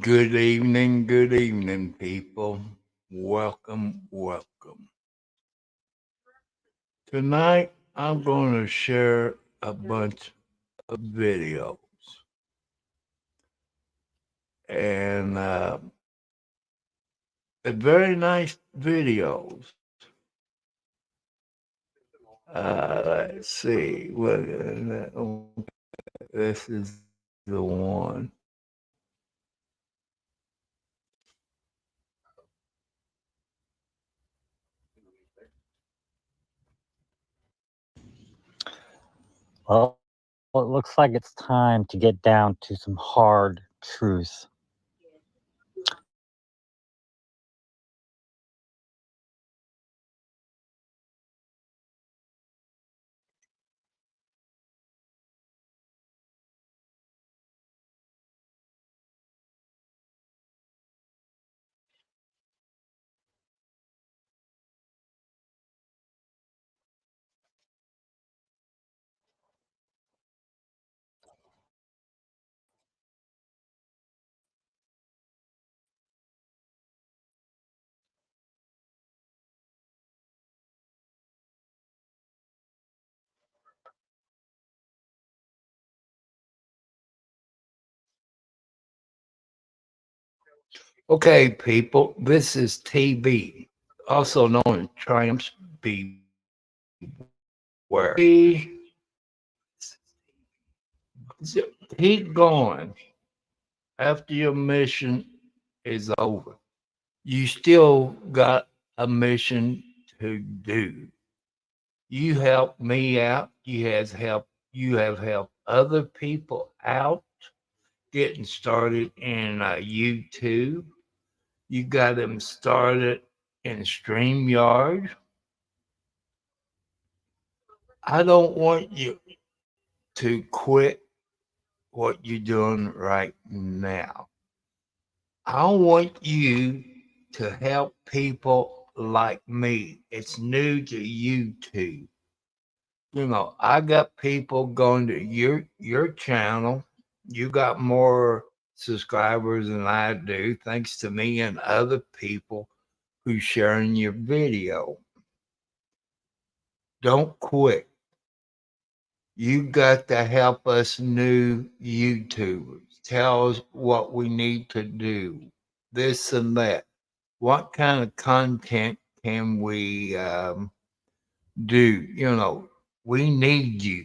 Good evening, people. Welcome, welcome. Tonight, I'm going to share a bunch of videos. And they're very nice videos. Let's see. This is the one. Well, it looks like it's time to get down to some hard truth. Okay, people, this is TV, also known as Triumph's Beware. Keep going after your mission is over. You still got a mission to do. You helped me out. You have helped other people out getting started in YouTube. You got them started in StreamYard. I don't want you to quit what you're doing right now. I want you to help people like me. It's new to YouTube. I got people going to your channel. You got more subscribers than I do, thanks to me and other people who sharing your video. Don't quit. You got to help us new YouTubers. Tell us what we need to do, this and that. What kind of content can we do? We need you.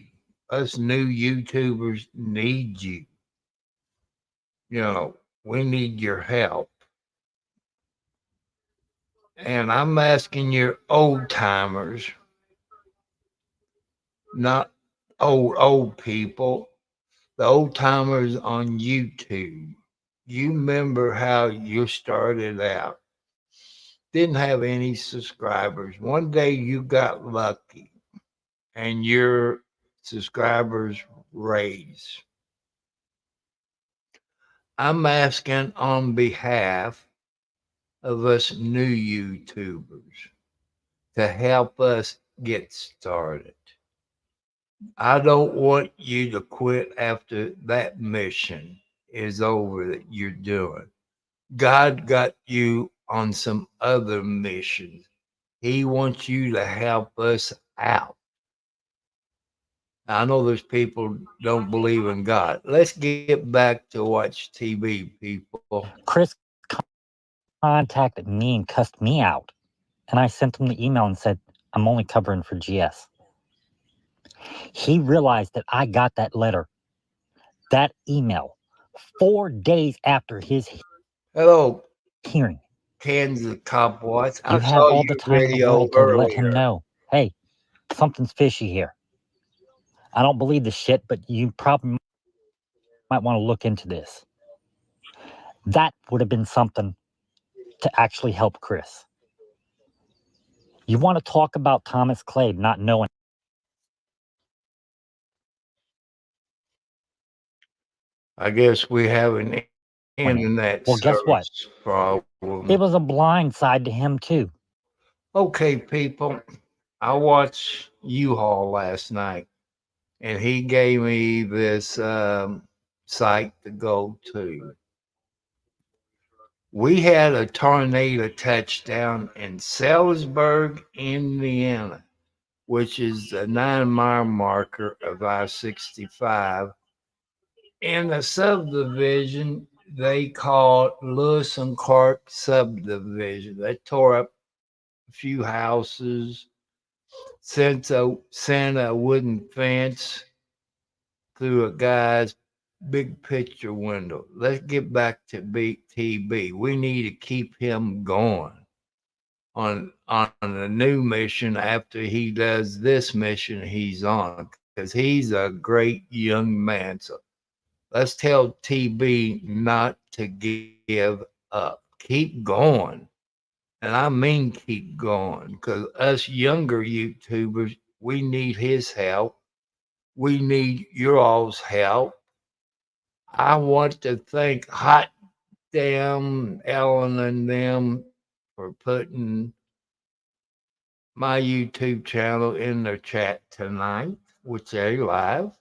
Us new YouTubers need you. We need your help. And I'm asking your old timers, not old people, the old timers on YouTube. You remember how you started out? Didn't have any subscribers. One day you got lucky and your subscribers raised. I'm asking on behalf of us new YouTubers to help us get started. I don't want you to quit after that mission is over that you're doing. God got you on some other missions. He wants you to help us out. I know there's people don't believe in God. Let's get back to watch TV, people. Chris contacted me and cussed me out. And I sent him the email and said, I'm only covering for GS. He realized that I got that letter, that email, 4 days after his Hello, hearing. Kansas Cop Watch. I You had saw all the your time in the video world to let him earlier. know, hey, something's fishy here. I don't believe the shit, but you probably might want to look into this. That would have been something to actually help Chris. You want to talk about Thomas Clay not knowing. I guess we have an internet Well, guess what? service problem. It was a blind side to him, too. Okay, people, I watched U-Haul last night, and he gave me this site to go to. We had a tornado touchdown in Salisbury, Indiana, which is the 9 mile marker of I 65. In the subdivision, they called Lewis and Clark subdivision. They tore up a few houses, sent a wooden fence through a guy's big picture window. Let's get back to TB. We need to keep him going on the new mission after he does this mission he's on, because he's a great young man. So let's tell TB not to give up. Keep going. And I mean keep going, because us younger YouTubers, we need his help. We need your all's help. I want to thank Hot Damn Ellen and them for putting my YouTube channel in their chat tonight, which they live.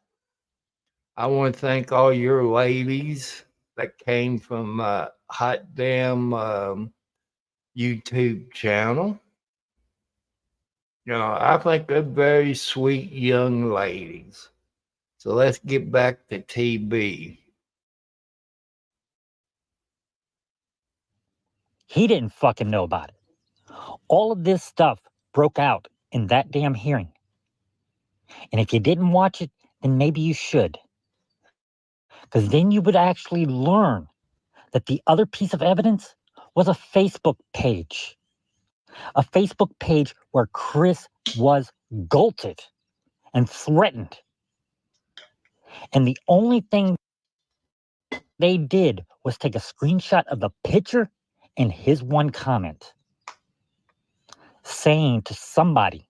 I want to thank all your ladies that came from Hot Damn YouTube channel. I think they're very sweet young ladies. So let's get back to TB. He didn't fucking know about it. All of this stuff broke out in that damn hearing. And if you didn't watch it, then maybe you should. Because then you would actually learn that the other piece of evidence was a Facebook page. A Facebook page where Chris was gulted and threatened. And the only thing they did was take a screenshot of the picture and his one comment saying to somebody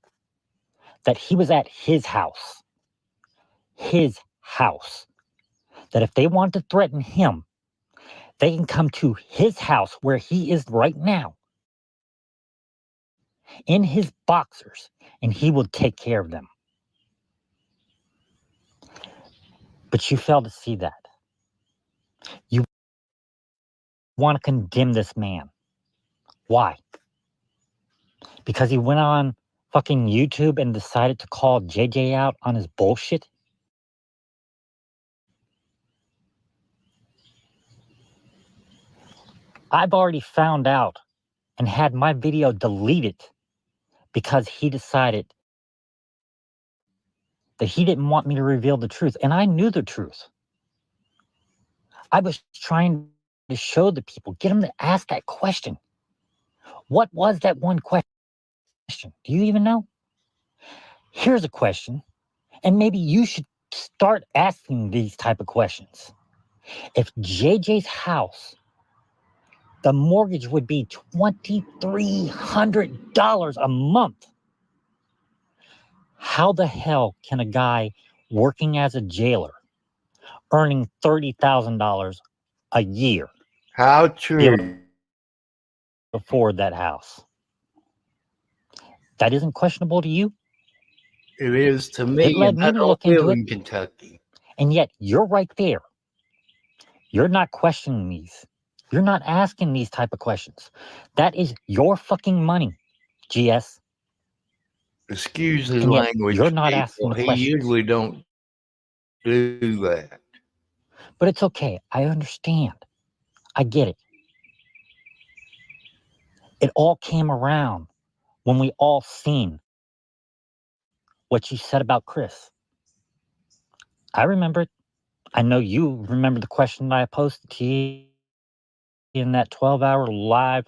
that he was at his house. His house. That if they want to threaten him, they can come to his house where he is right now in his boxers and he will take care of them. But you fail to see that. You want to condemn this man. Why? Because he went on fucking YouTube and decided to call JJ out on his bullshit? I've already found out and had my video deleted because he decided that he didn't want me to reveal the truth. And I knew the truth. I was trying to show the people, get them to ask that question. What was that one question? Do you even know? Here's a question, and maybe you should start asking these type of questions. If JJ's house, the mortgage would be $2,300 a month, how the hell can a guy working as a jailer, earning $30,000 a year, How be able true. to afford that house? That isn't questionable to you? It is to It me, led and me I to don't look live into it. in Kentucky. And yet you're right there. You're not questioning these. You're not asking these type of questions. That is your fucking money, GS. Excuse the And yet you're language, not asking people. the He questions. usually don't do that. But it's okay. I understand. I get it. It all came around when we all seen what you said about Chris. I remember it. I know you remember the question that I posted to you in that 12-hour live.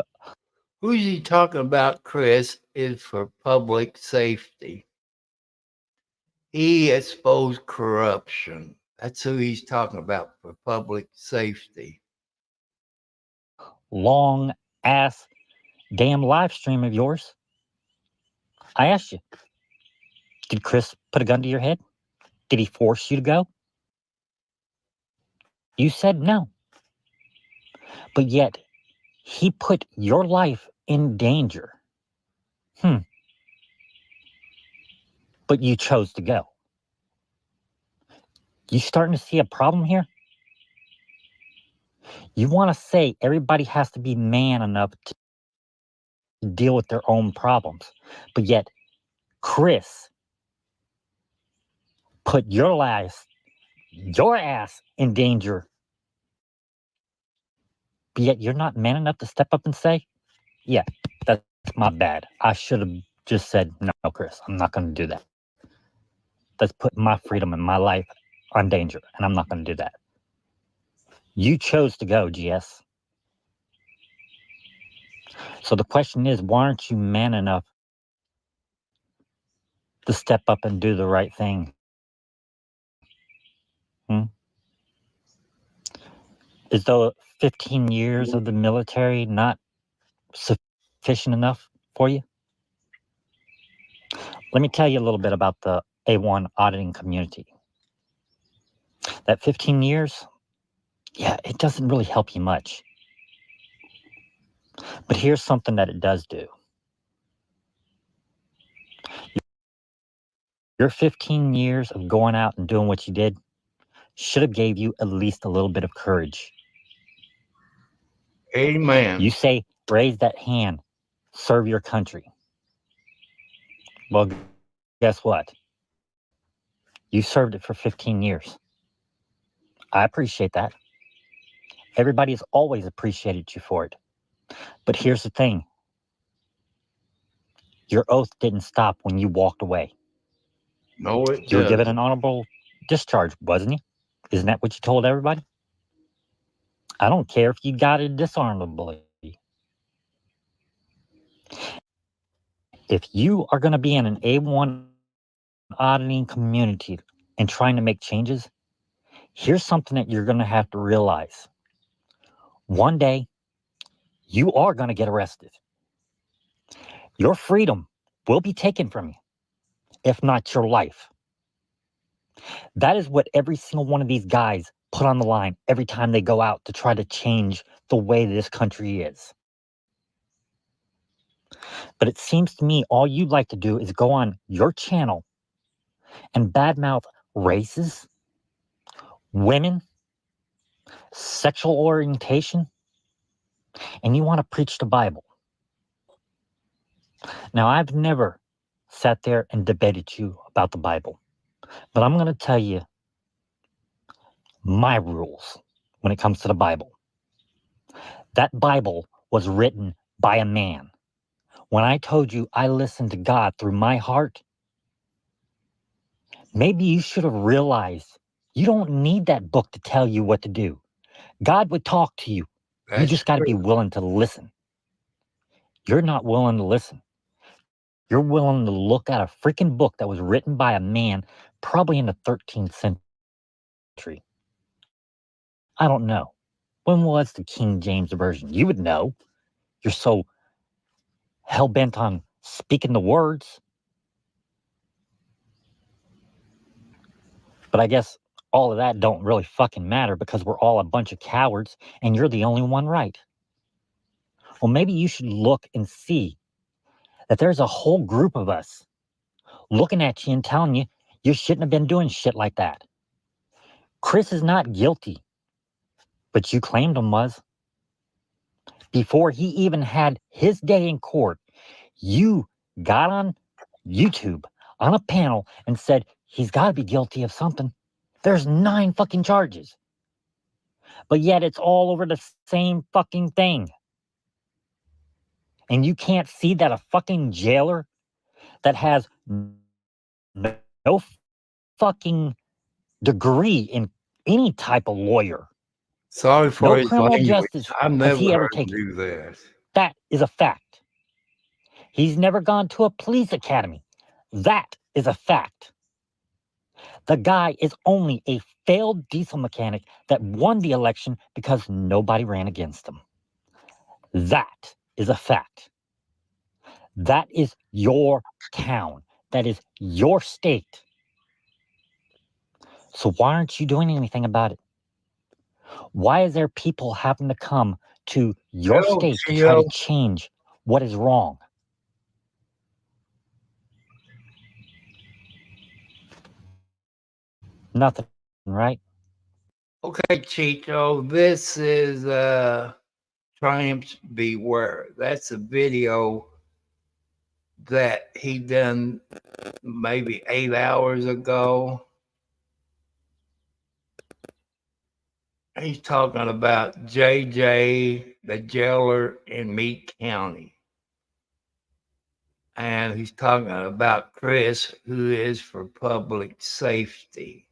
Who's he talking about, Chris, is for public safety. He exposed corruption. That's who he's talking about for public safety. Long ass damn live stream of yours. I asked you, did Chris put a gun to your head? Did he force you to go? You said no. But yet, he put your life in danger. But you chose to go. You starting to see a problem here? You want to say everybody has to be man enough to deal with their own problems. But yet, Chris put your ass in danger. But yet, you're not man enough to step up and say, yeah, that's my bad. I should have just said, no, Chris, I'm not going to do that. That's put my freedom and my life on danger, and I'm not going to do that. You chose to go, GS. So the question is, why aren't you man enough to step up and do the right thing? Is though 15 years of the military not sufficient enough for you? Let me tell you a little bit about the A1 auditing community. That 15 years, yeah, it doesn't really help you much. But here's something that it does do. Your 15 years of going out and doing what you did should have gave you at least a little bit of courage. Amen. You say, raise that hand, serve your country. Well, guess what? You served it for 15 years. I appreciate that. Everybody has always appreciated you for it. But here's the thing. Your oath didn't stop when you walked away. No, it You were given doesn't. an honorable discharge, wasn't you? Isn't that what you told everybody? I don't care if you got it dishonorably. If you are going to be in an A1 auditing community and trying to make changes, here's something that you're going to have to realize. One day, you are going to get arrested. Your freedom will be taken from you, if not your life. That is what every single one of these guys put on the line every time they go out to try to change the way this country is. But it seems to me all you'd like to do is go on your channel and badmouth races, women, sexual orientation, and you want to preach the Bible. Now, I've never sat there and debated you about the Bible, but I'm going to tell you my rules when it comes to the Bible. That Bible was written by a man. When I told you I listened to God through my heart, maybe you should have realized you don't need that book to tell you what to do. God would talk to you. You That's just got to be true. willing to listen. You're not willing to listen. You're willing to look at a freaking book that was written by a man probably in the 13th century. I don't know. When was the King James Version? You would know. You're so hell-bent on speaking the words. But I guess all of that don't really fucking matter because we're all a bunch of cowards and you're the only one right. Well, maybe you should look and see that there's a whole group of us looking at you and telling you you shouldn't have been doing shit like that. Chris is not guilty, but you claimed him was. Before he even had his day in court, you got on YouTube on a panel and said he's got to be guilty of something. There's 9 fucking charges. But yet it's all over the same fucking thing. And you can't see that a fucking jailer that has no fucking degree in any type of lawyer, Sorry for no his criminal language. justice I've has never he ever heard him taken. do that. That is a fact. He's never gone to a police academy. That is a fact. The guy is only a failed diesel mechanic that won the election because nobody ran against him. That is a fact. That is your town. That is your state. So why aren't you doing anything about it? Why is there people having to come to your Well, state to try to Gio, change what is wrong? Nothing, right? Okay, Chicho, this is Triumphs Beware. That's a video that he done maybe 8 hours ago. He's talking about JJ, the jailer in Meade County. And he's talking about Chris, who is for public safety.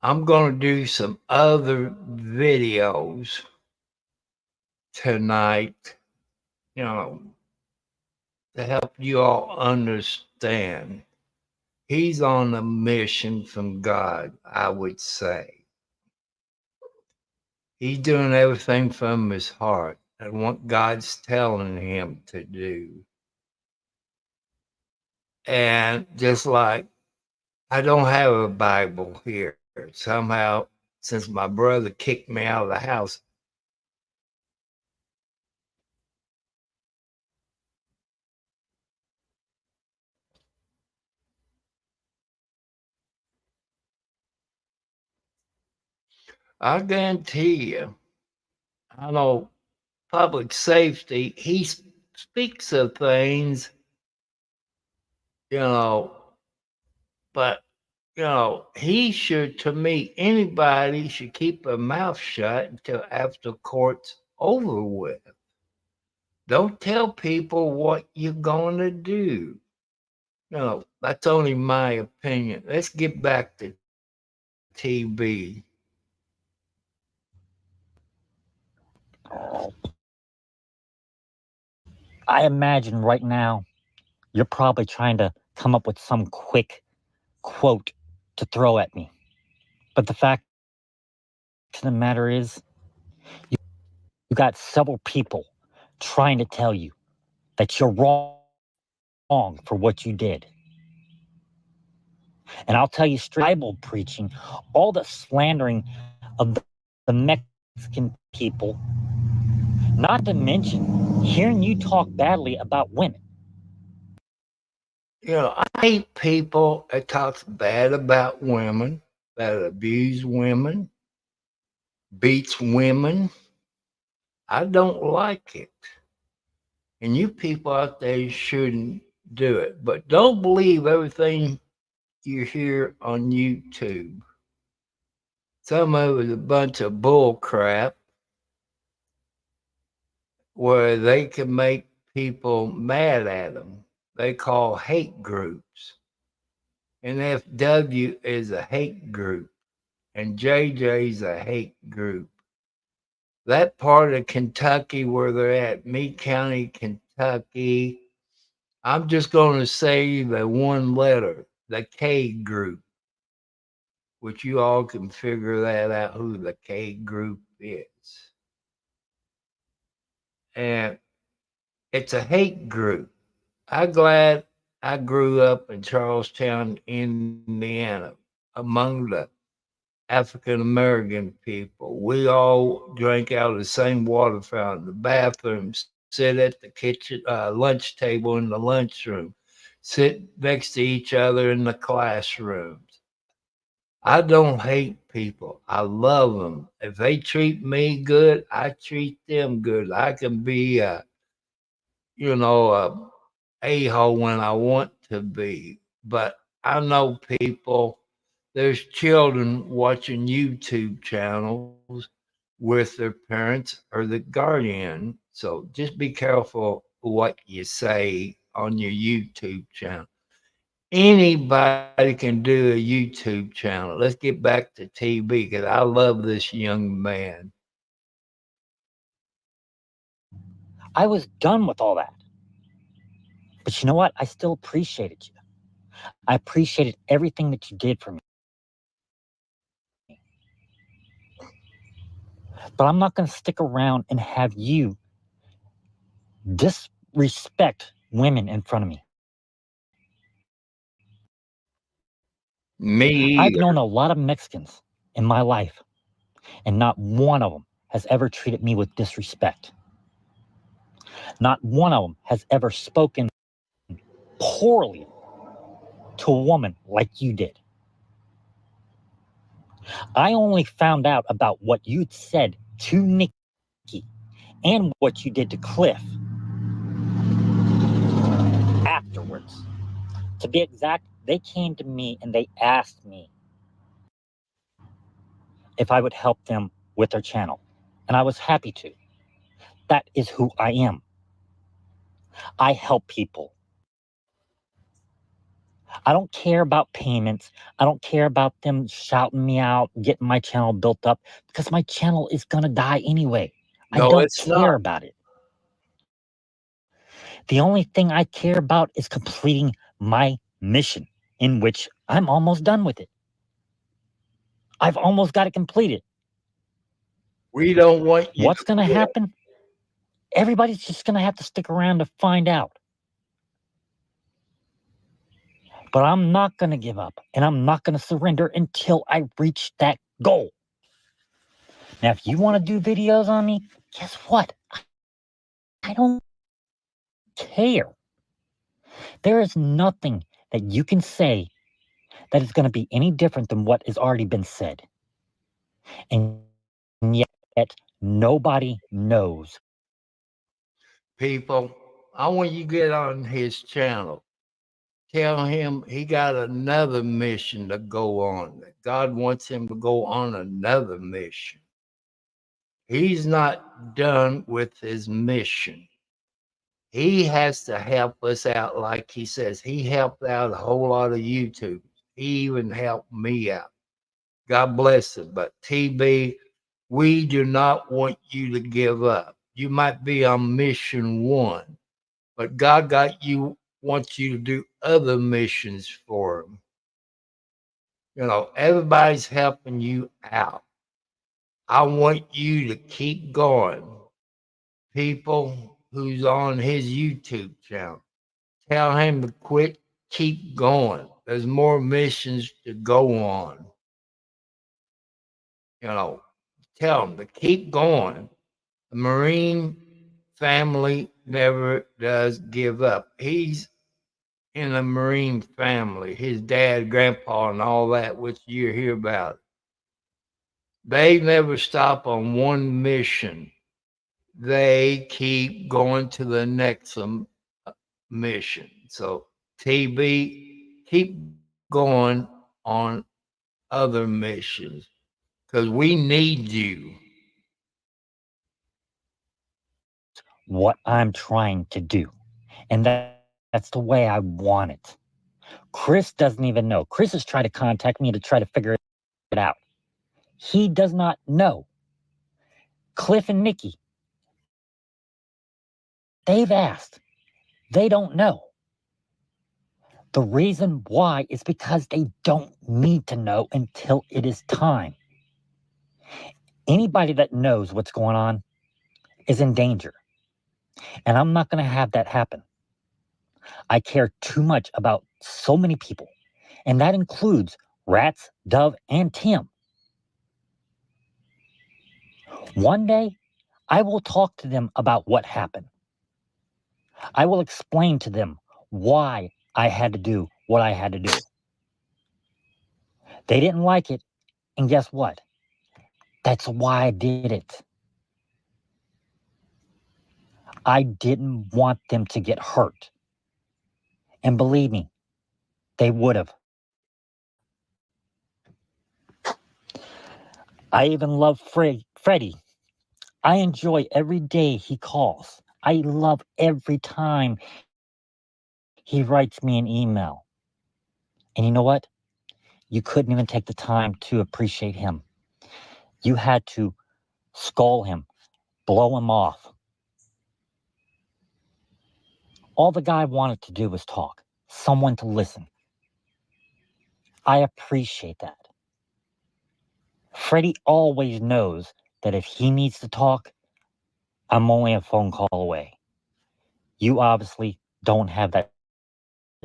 I'm going to do some other videos tonight, you know, to help you all understand. He's on a mission from God, I would say. He's doing everything from his heart and what God's telling him to do. And just like I don't have a Bible here, somehow, since my brother kicked me out of the house, I guarantee you, I know public safety, he speaks of things, you know, but, he should, to me, anybody should keep their mouth shut until after court's over with. Don't tell people what you're going to do. That's only my opinion. Let's get back to TB. I imagine right now you're probably trying to come up with some quick quote to throw at me. But the fact of the matter is, you got several people trying to tell you that you're wrong for what you did. And I'll tell you straight, Bible preaching, all the slandering of the Mexican people, not to mention hearing you talk badly about women. I hate people that talks bad about women, that abuse women, beats women. I don't like it. And you people out there shouldn't do it. But don't believe everything you hear on YouTube. Some of it is a bunch of bull crap where they can make people mad at them. They call hate groups. NFW is a hate group, and JJ's a hate group. That part of Kentucky where they're at, Meade County, Kentucky, I'm just going to say the one letter, the K group, which you all can figure that out who the K group is. And it's a hate group. I'm glad I grew up in Charlestown, Indiana, among the African American people. We all drank out of the same water fountain, the bathroom, sit at the kitchen lunch table in the lunchroom, sit next to each other in the classrooms. I don't hate people. I love them. If they treat me good, I treat them good. I can be a a-hole when I want to be. But I know people, there's children watching YouTube channels with their parents or the guardian. So just be careful what you say on your YouTube channel. Anybody can do a YouTube channel. Let's get back to TV because I love this young man. I was done with all that. But you know what? I still appreciated you. I appreciated everything that you did for me. But I'm not going to stick around and have you disrespect women in front of me. Me I've either. known a lot of Mexicans in my life, and not one of them has ever treated me with disrespect. Not one of them has ever spoken poorly to a woman like you did. I only found out about what you'd said to Nikki and what you did to Cliff afterwards. To be exact, they came to me and they asked me if I would help them with their channel. And I was happy to. That is who I am. I help people. I don't care about payments. I don't care about them shouting me out, getting my channel built up, because my channel is going to die anyway. I No, don't it's care not. about it. The only thing I care about is completing my mission, in which I'm almost done with it. I've almost got it completed. We don't want you What's to going to quit. happen? Everybody's just going to have to stick around to find out. But I'm not going to give up, and I'm not going to surrender until I reach that goal. Now, if you want to do videos on me, guess what? I don't care. There is nothing that you can say that is going to be any different than what has already been said. And yet, nobody knows. People, I want you to get on his channel. Tell him he got another mission to go on. That God wants him to go on another mission. He's not done with his mission. He has to help us out, like he says. He helped out a whole lot of YouTubers. He even helped me out. God bless him. But TB, we do not want you to give up. You might be on mission one, but God got you, wants you to do other missions for him. You know, everybody's helping you out. I want you to keep going. People who's on his YouTube channel, tell him to quit, keep going. There's more missions to go on. You know, tell him to keep going. The Marine family never does give up. He's in a Marine family, his dad, grandpa, and all that, which you hear about. They never stop on one mission. They keep going to the next mission. So, TB, keep going on other missions because we need you. What I'm trying to do. And that's the way I want it. Chris doesn't even know. Chris has tried to contact me to try to figure it out. He does not know. Cliff and Nikki, they've asked. They don't know. The reason why is because they don't need to know until it is time. Anybody that knows what's going on is in danger. And I'm not going to have that happen. I care too much about so many people, and that includes Rats, Dove, and Tim. One day, I will talk to them about what happened. I will explain to them why I had to do what I had to do. They didn't like it, and guess what? That's why I did it. I didn't want them to get hurt. And believe me, they would have. I even love Freddie. I enjoy every day he calls. I love every time he writes me an email. And you know what? You couldn't even take the time to appreciate him. You had to scold him, blow him off. All the guy wanted to do was talk, someone to listen. I appreciate that. Freddie always knows that if he needs to talk, I'm only a phone call away. You obviously don't have that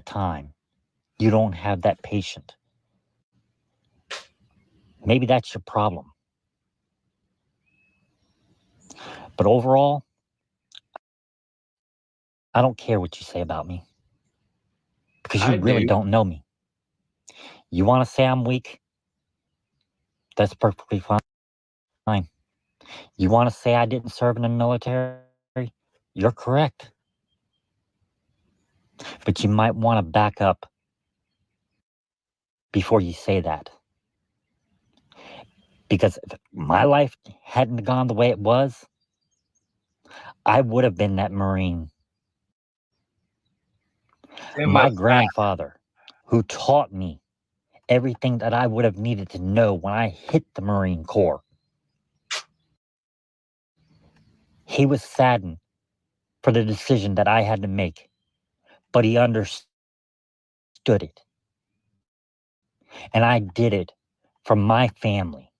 time. You don't have that patience. Maybe that's your problem. But overall, I don't care what you say about me because you really don't know I me. do. You want to say I'm weak? That's perfectly fine. You want to say I didn't serve in the military? You're correct. But you might want to back up before you say that. Because if my life hadn't gone the way it was, I would have been that Marine. Them My up grandfather, who taught me everything that I would have needed to know when I hit the Marine Corps, he was saddened for the decision that I had to make, but he understood it. And I did it for my family.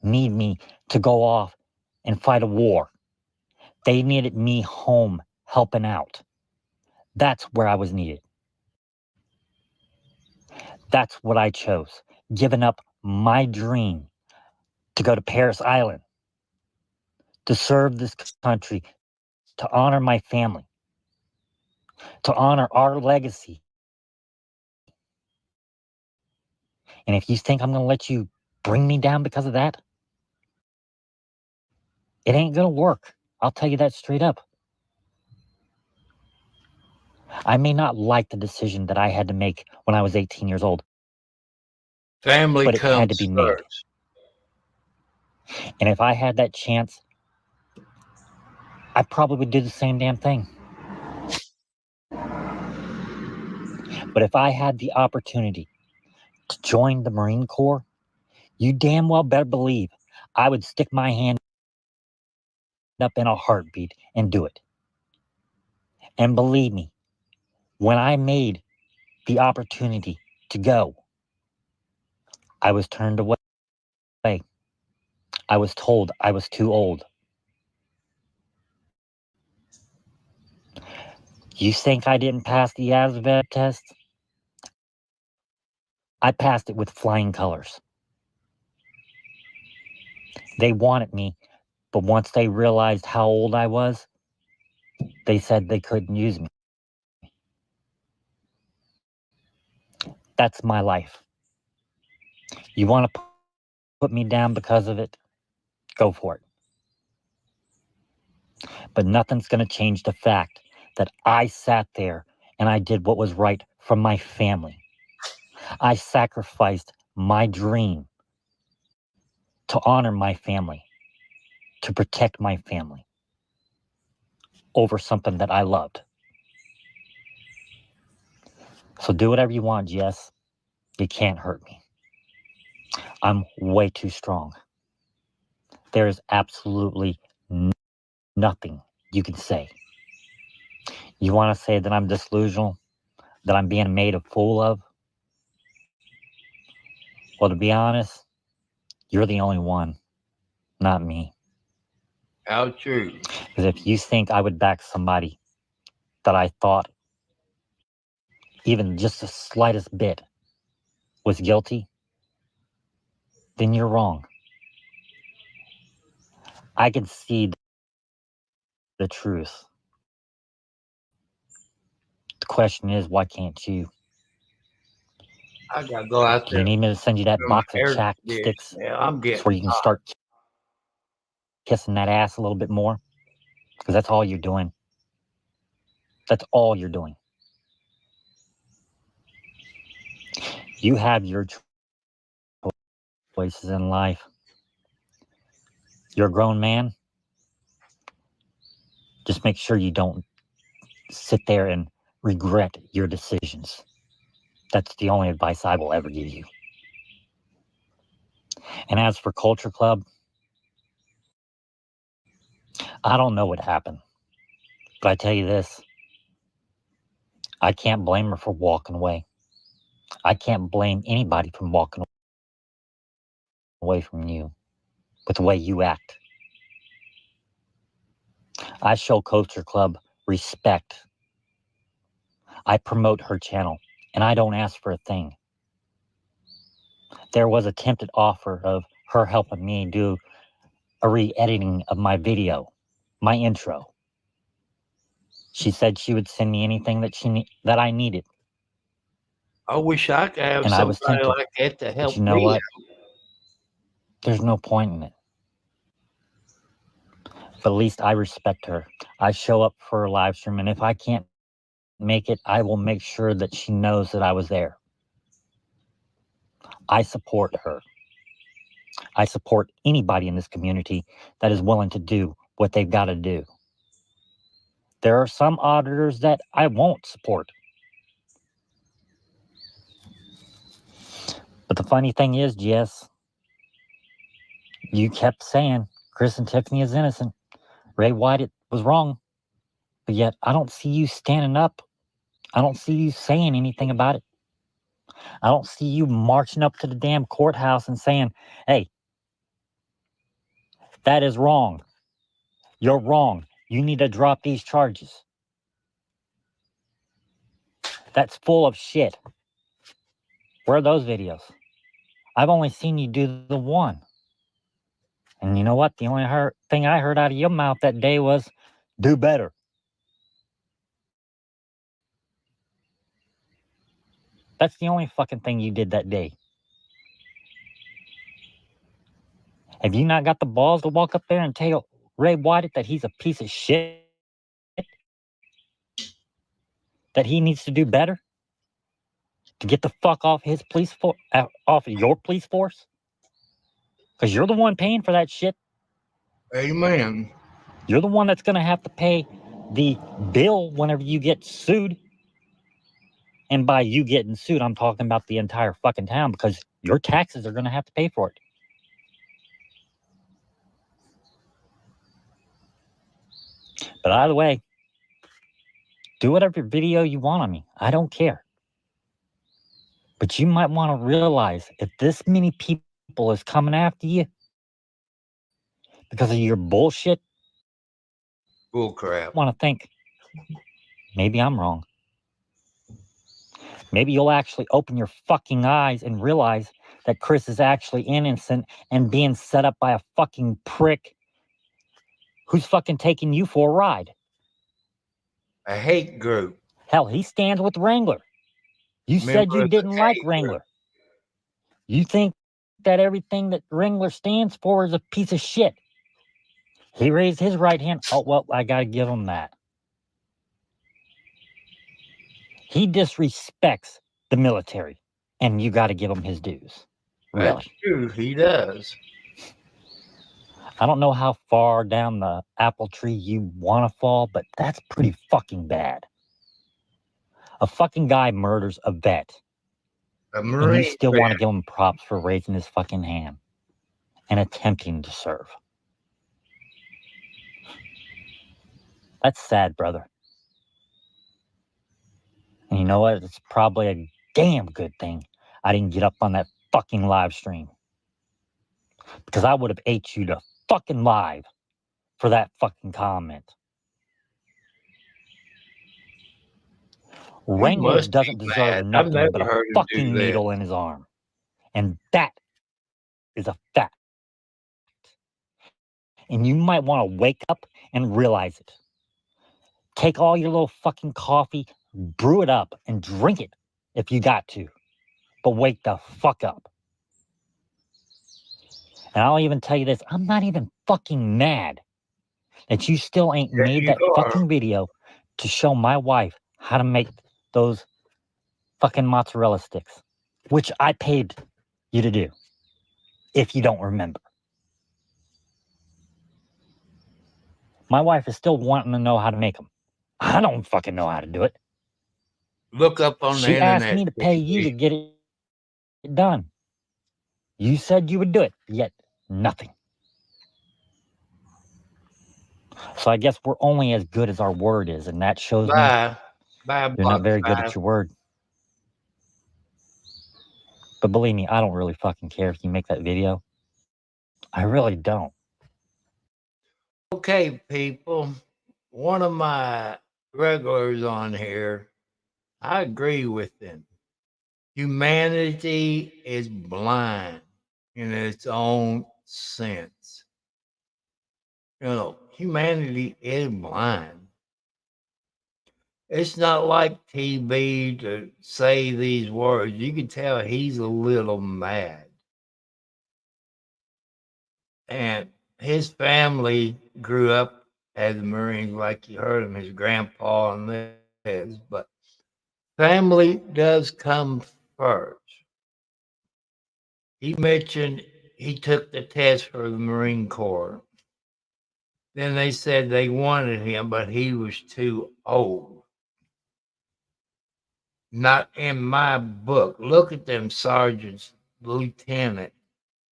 Need me to go off and fight a war. They needed me home helping out. That's where I was needed. That's what I chose. Giving up my dream to go to Paris Island, to serve this country, to honor my family, to honor our legacy. And if you think I'm going to let you bring me down because of that, it ain't going to work. I'll tell you that straight up. I may not like the decision that I had to make when I was 18 years old, family but it had to comes be made. first. And if I had that chance, I probably would do the same damn thing. But if I had the opportunity to join the Marine Corps, you damn well better believe I would stick my hand up in a heartbeat and do it. And believe me, when I made the opportunity to go, I was turned away. I was told I was too old. You think I didn't pass the ASVAB test? I passed it with flying colors. They wanted me, but once they realized how old I was, they said they couldn't use me. That's my life. You want to put me down because of it? Go for it. But nothing's going to change the fact that I sat there and I did what was right for my family. I sacrificed my dream to honor my family, to protect my family over something that I loved. So do whatever you want, Jess. You can't hurt me. I'm way too strong. There is absolutely nothing you can say. You want to say that I'm disillusional, that I'm being made a fool of? Well, to be honest, you're the only one, not me. How true. Because if you think I would back somebody that I thought even just the slightest bit was guilty, then you're wrong. I can see the truth. The question is, why can't you? I gotta go out Do you there need me to send you that for my box of air chapsticks conditioning. Yeah, I'm so getting where you can start kissing that ass a little bit more? Because that's all you're doing. That's all you're doing. You have your choices in life. You're a grown man. Just make sure you don't sit there and regret your decisions. That's the only advice I will ever give you. And as for Culture Club, I don't know what happened. But I tell you this, I can't blame her for walking away. I can't blame anybody from walking away from you with the way you act. I show Culture Club respect. I promote her channel, and I don't ask for a thing. There was attempted offer of her helping me do a re-editing of my video, my intro. She said she would send me anything that I needed. I wish I could have And I was somebody tempted. like that to But help you know me. what? There's no point in it. But at least I respect her. I show up for her live stream, and if I can't make it, I will make sure that she knows that I was there. I support her. I support anybody in this community that is willing to do what they've got to do. There are some auditors that I won't support. But the funny thing is, Jess, you kept saying Chris and Tiffany is innocent. Ray White was wrong. But yet I don't see you standing up. I don't see you saying anything about it. I don't see you marching up to the damn courthouse and saying, hey, that is wrong. You're wrong. You need to drop these charges. That's full of shit. Where are those videos? I've only seen you do the one. And you know what? The only thing I heard out of your mouth that day was, do better. That's the only fucking thing you did that day. Have you not got the balls to walk up there and tell Ray White that he's a piece of shit? That he needs to do better? To get the fuck off his off of your police force? Because you're the one paying for that shit. Amen. You're the one that's going to have to pay the bill whenever you get sued. And by you getting sued, I'm talking about the entire fucking town, because your taxes are going to have to pay for it. But either way, do whatever video you want on me. I don't care. But you might want to realize if this many people is coming after you because of your bullshit, Bull crap. I want to think, maybe I'm wrong. Maybe you'll actually open your fucking eyes and realize that Chris is actually innocent and being set up by a fucking prick who's fucking taking you for a ride. A hate group. Hell, he stands with Wrangler. You said you Members of didn't like hate group. Wrangler. You think that everything that Wrangler stands for is a piece of shit. He raised his right hand. Oh, well, I got to give him that. He disrespects the military, and you got to give him his dues. Really. That's true. He does. I don't know how far down the apple tree you want to fall, but that's pretty fucking bad. A fucking guy murders a vet, A and you Marine still vet. want to give him props for raising his fucking hand and attempting to serve. That's sad, brother. And you know what? It's probably a damn good thing I didn't get up on that fucking live stream, because I would have ate you to fucking live for that fucking comment. He Wrangler must doesn't be deserve mad. I've nothing but never a heard him do fucking that. needle in his arm. And that is a fact. And you might want to wake up and realize it. Take all your little fucking coffee, brew it up, and drink it if you got to. But wake the fuck up. And I'll even tell you this, I'm not even fucking mad that you still ain't Yes, made you that are. fucking video to show my wife how to make those fucking mozzarella sticks, which I paid you to do, if you don't remember. My wife is still wanting to know how to make them. I don't fucking know how to do it. Look up on the She asked internet. me to pay you to get it done. You said you would do it, yet nothing. So I guess we're only as good as our word is, and that shows me Bye. Bye, you're not Block very good 5. at your word. But believe me, I don't really fucking care if you make that video. I really don't. Okay, people. One of my regulars on here, I agree with them. Humanity is blind in its own sense. You know, humanity is blind. It's not like TB to say these words. You can tell he's a little mad. And his family grew up as Marines, like you heard him, his grandpa and this, but family does come first. He mentioned he took the test for the Marine Corps. Then they said they wanted him, but he was too old. Not in my book. Look at them sergeants, lieutenant,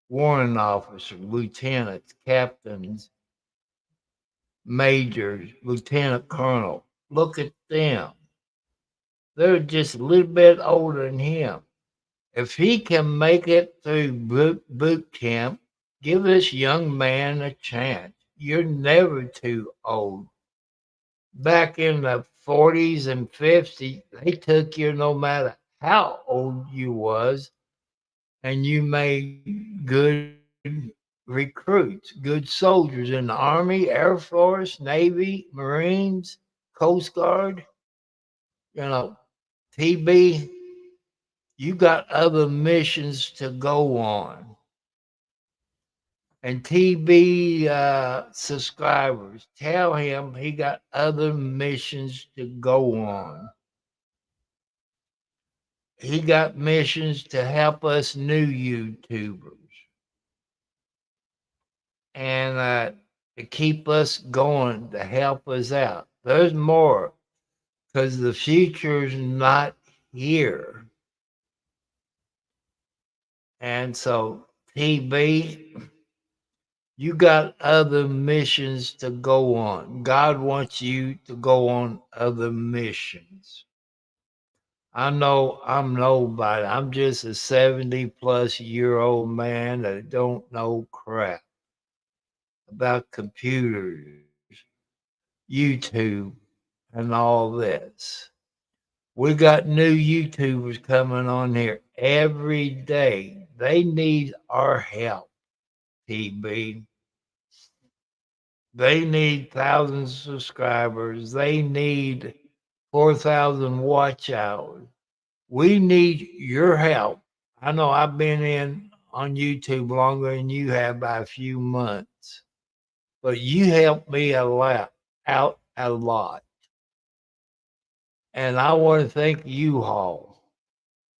warrant officer, lieutenants, captains, majors, lieutenant colonel. Look at them. They're just a little bit older than him. If he can make it through boot camp, give this young man a chance. You're never too old. Back in the 40s and 50s, they took you no matter how old you was, and you made good recruits, good soldiers in the Army, Air Force, Navy, Marines, Coast Guard. You know, TB, you got other missions to go on. And TB subscribers, tell him he got other missions to go on. He got missions to help us new YouTubers and to keep us going, to help us out. There's more because the future's not here. And so, TB, you got other missions to go on. God wants you to go on other missions. I know I'm nobody. I'm just a 70-plus-year-old man that don't know crap about computers, YouTube, and all this. We got new YouTubers coming on here every day. They need our help, TB. They need thousands of subscribers. They need 4,000 watch hours. We need your help. I know I've been in on YouTube longer than you have by a few months, but you helped me out a lot. And I want to thank you all.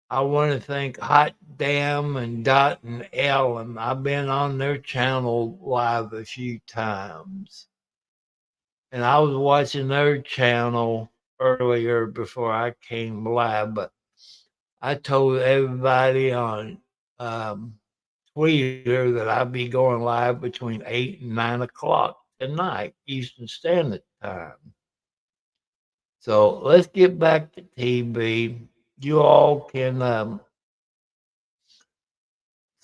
I want to thank Hot Damn and Dot and Ellen. I've been on their channel live a few times. And I was watching their channel earlier before I came live, but I told everybody on Twitter that I'd be going live between 8 and 9 o'clock tonight, Eastern Standard Time. So let's get back to TB. You all can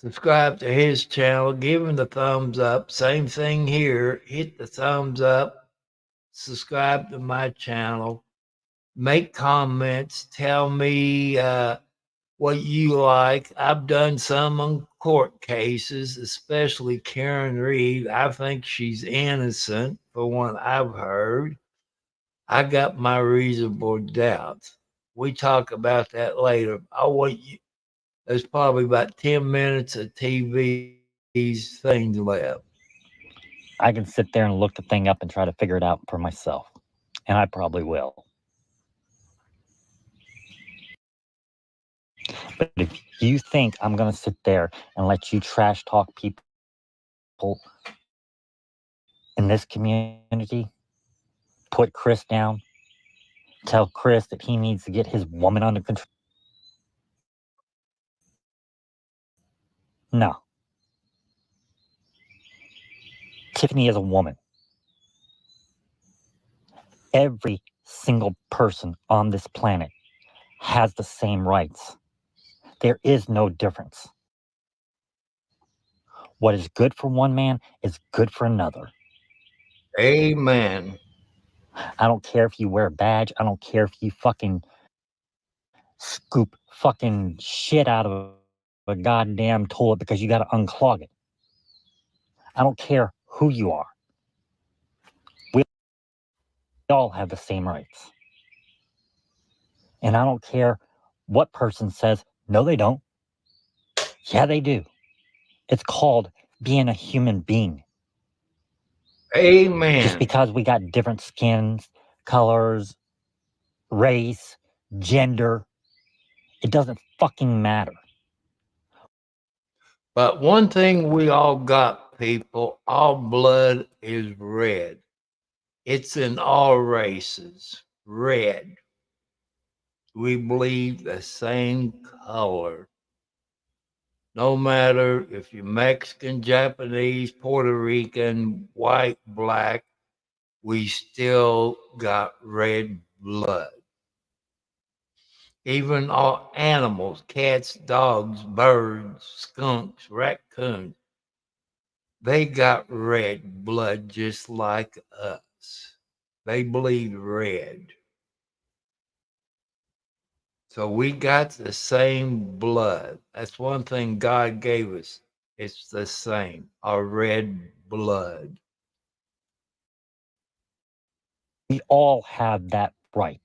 subscribe to his channel, give him the thumbs up. Same thing here. Hit the thumbs up, subscribe to my channel, make comments, tell me what you like. I've done some on court cases, especially Karen Reed. I think she's innocent for what I've heard. I got my reasonable doubts. We talk about that later. I want you. There's probably about 10 minutes of TV's things left. I can sit there and look the thing up and try to figure it out for myself. And I probably will. But if you think I'm going to sit there and let you trash talk people in this community, put Chris down, tell Chris that he needs to get his woman under control. No. Tiffany is a woman. Every single person on this planet has the same rights. There is no difference. What is good for one man is good for another. Amen. I don't care if you wear a badge. I don't care if you fucking scoop fucking shit out of a goddamn toilet because you got to unclog it. I don't care who you are. We all have the same rights. And I don't care what person says, no, they don't. Yeah, they do. It's called being a human being. Just Amen. because we got different skins, colors, race, gender, it doesn't fucking matter. But one thing we all got, people, all blood is red. It's in all races, red. We bleed the same color. No matter if you're Mexican, Japanese, Puerto Rican, white, black, we still got red blood. Even all animals, cats, dogs, birds, skunks, raccoons, they got red blood just like us. They bleed red. So we got the same blood. That's one thing God gave us. It's the same, our red blood. We all have that right.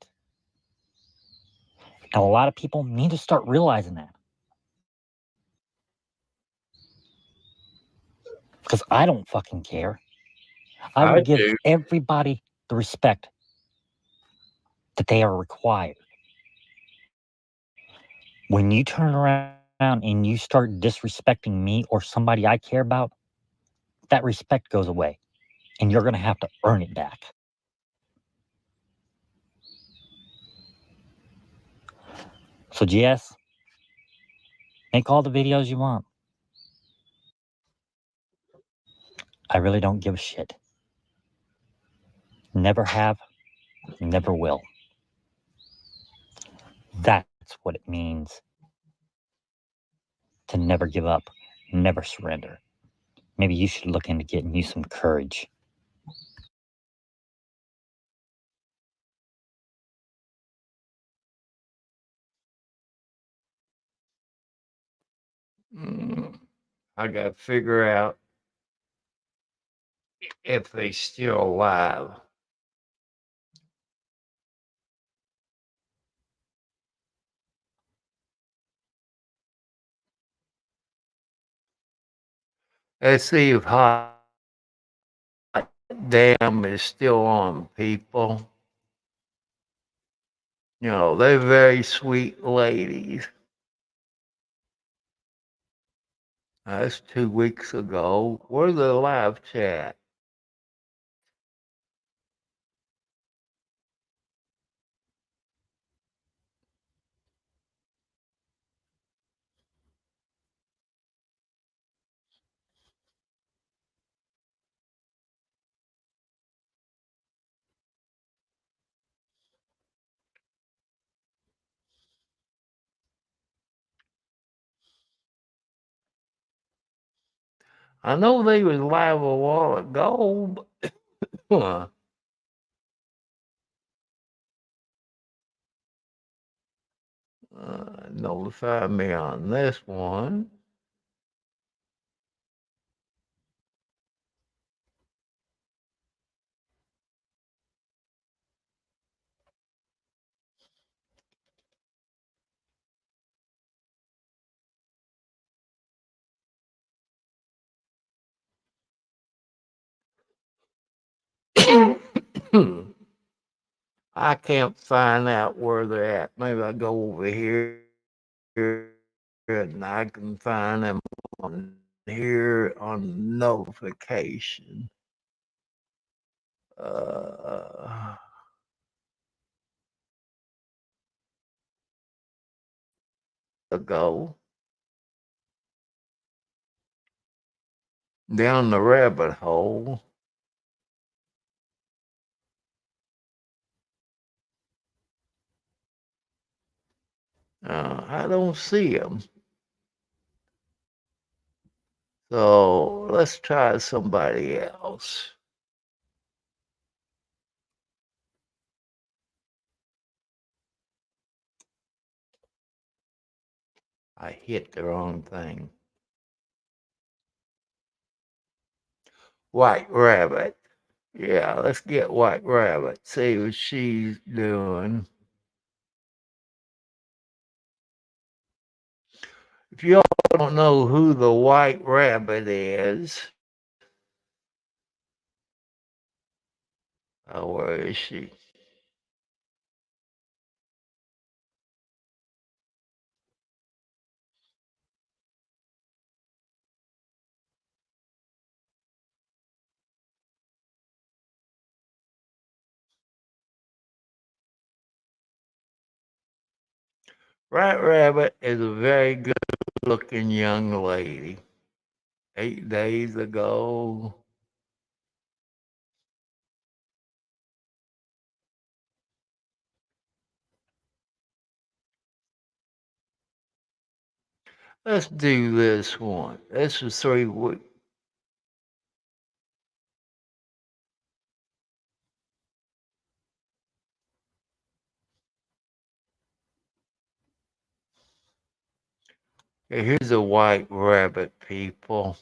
And a lot of people need to start realizing that. Because I don't fucking care. I will I give do. everybody the respect that they are required. When you turn around and you start disrespecting me or somebody I care about, that respect goes away and you're going to have to earn it back. So, GS, make all the videos you want. I really don't give a shit. Never have, never will. That's what it means to never give up, never surrender. Maybe you should look into getting you some courage. Mm, I got to figure out if they still alive. Let's see if Hot Damn is still on, people. You know, they're very sweet ladies. That's 2 weeks ago. Where's the live chat? I know they was live a while ago. But, notify me on this one. I can't find out where they're at. Maybe I go over here and I can find them on here on notification. Uh, ago down the rabbit hole. I don't see them. So let's try somebody else. I hit the wrong thing. White Rabbit. Yeah, let's get White Rabbit. See what she's doing. If you all don't know who the White Rabbit is, oh, where is she? White Rabbit is a very good looking young lady. 8 days ago, let's do this one. This is 3 weeks. Here's a white rabbit, people.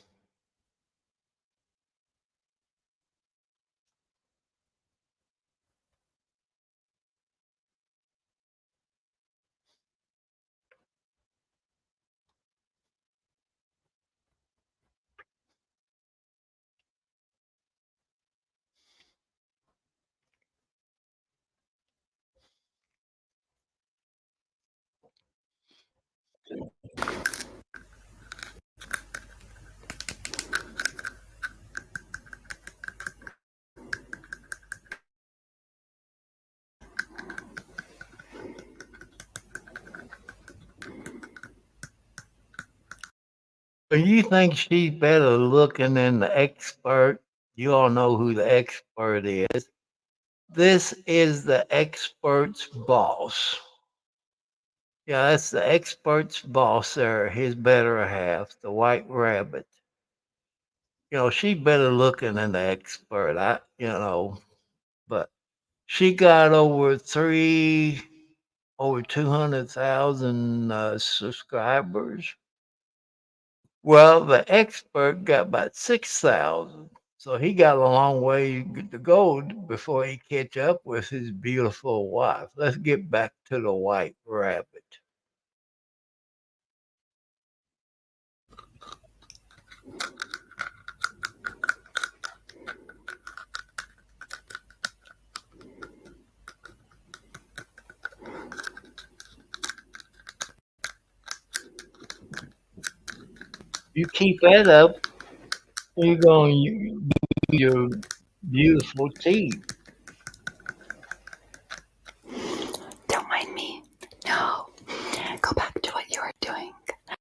You think she's better looking than the expert? You all know who the expert is. This is the expert's boss. Yeah, that's the expert's boss there, his better half, the white rabbit. She better looking than the expert. But she got over 200,000 subscribers. Well, the expert got about 6,000. So he got a long way to go before he catch up with his beautiful wife. Let's get back to the white rabbit. You keep that up, you're going to use your beautiful teeth. Don't mind me. No. Go back to what you were doing.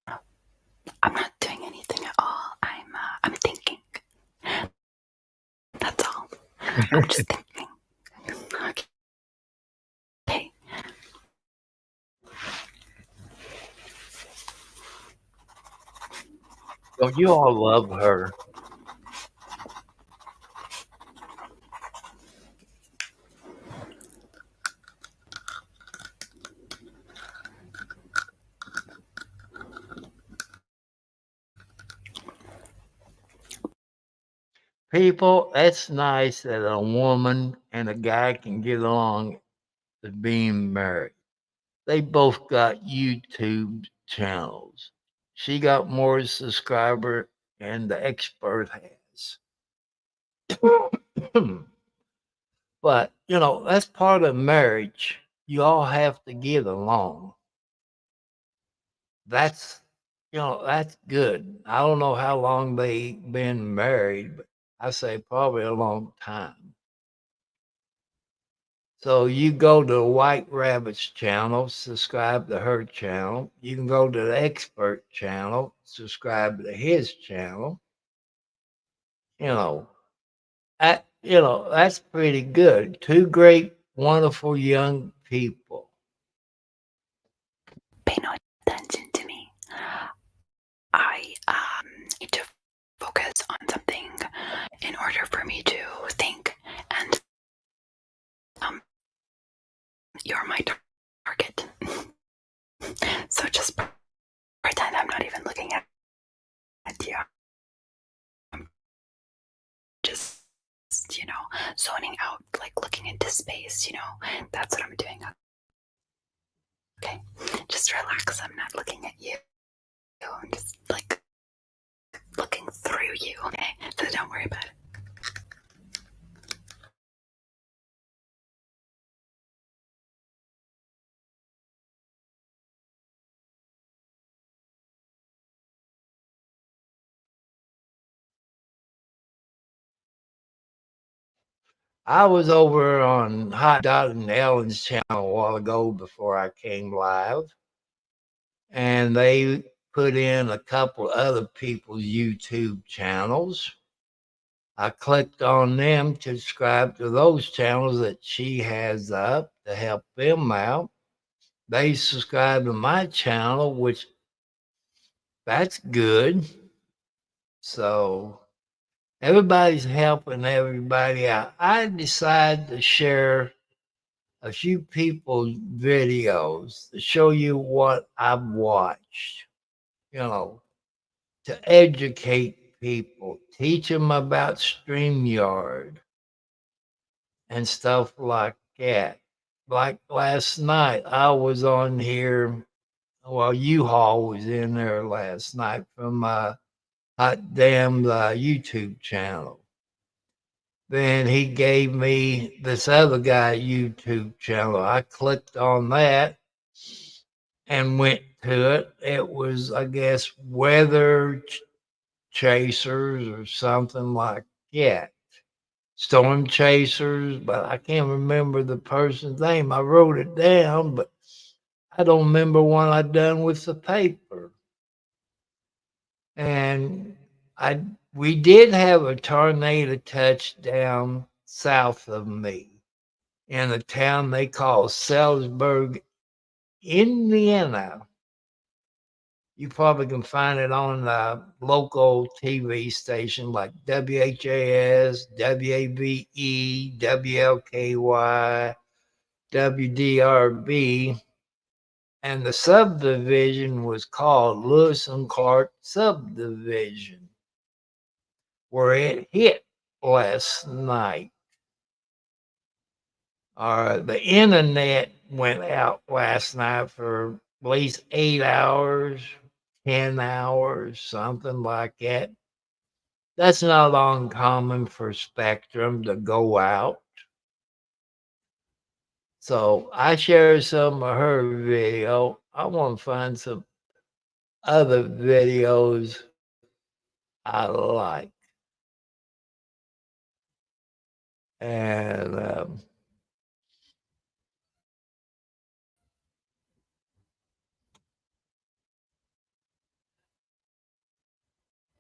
I'm not doing anything at all. I'm thinking. That's all. I'm just thinking. Okay. Don't you all love her? People, that's nice that a woman and a guy can get along as being married. They both got YouTube channels. She got more subscriber than the expert has. But, that's part of marriage. You all have to get along. That's, that's good. I don't know how long they been married, but I say probably a long time. So you go to White Rabbit's channel, subscribe to her channel. You can go to the expert channel, subscribe to his channel. You know, that's pretty good. Two great, wonderful young people. Pay no attention to me. I need to focus on something in order for me to think, and you're my target. So just pretend I'm not even looking at you. I'm just, zoning out, like looking into space, that's what I'm doing. Okay, just relax. I'm not looking at you. I'm just like looking through you, okay? So don't worry about it. I was over on Hot Dot and Ellen's channel a while ago before I came live, and they put in a couple other people's YouTube channels. I clicked on them to subscribe to those channels that she has up to help them out. They subscribe to my channel, which that's good. So everybody's helping everybody out. I decided to share a few people's videos to show you what I've watched, to educate people, teach them about StreamYard and stuff like that. Like last night, I was on here. Well, U-Haul was in there last night from my hot damn YouTube channel. Then he gave me this other guy YouTube channel. I clicked on that and went to it. It was, I guess, Weather Chasers or something like that. Storm Chasers, but I can't remember the person's name. I wrote it down, but I don't remember one I done with the paper. And I we did have a tornado touchdown south of me in a town they call Salisbury, Indiana. You probably can find it on the local TV station like WHAS, WAVE, WLKY, WDRB, and the subdivision was called Lewis and Clark Subdivision, where it hit last night. The internet went out last night for at least 8 hours, 10 hours, something like that. That's not uncommon for Spectrum to go out. So I shared some of her video. I want to find some other videos I like. And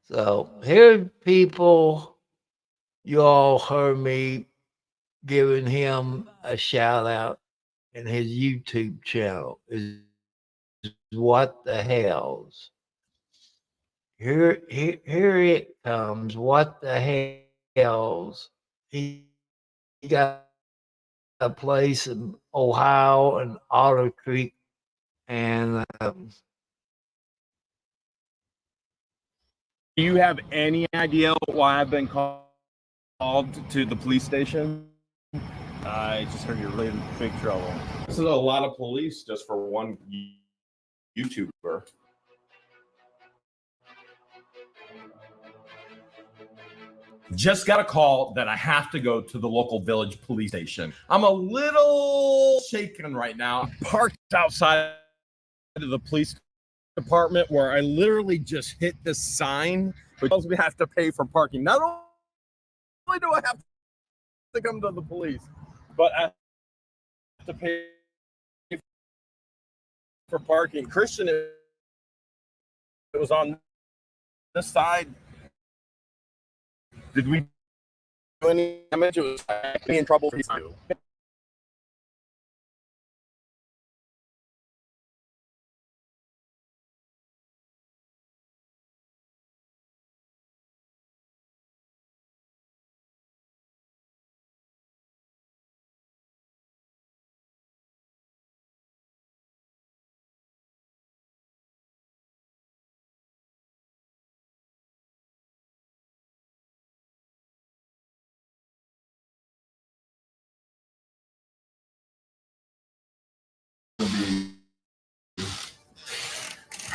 so here people, you all heard me giving him a shout out in his YouTube channel is what the hells. Here it comes. What the hells? He got a place in Ohio and Otter Creek, and Do you have any idea why I've been called to the police station? I just heard you're really in big trouble. This is a lot of police just for one YouTuber. Just got a call that I have to go to the local village police station. I'm a little shaken right now. Parked outside of the police department where I literally just hit the sign which tells me I have to pay for parking. Not only do I have to come to the police, but I have to pay for parking. Christian, it was on this side. Did we do any damage? It was me in trouble.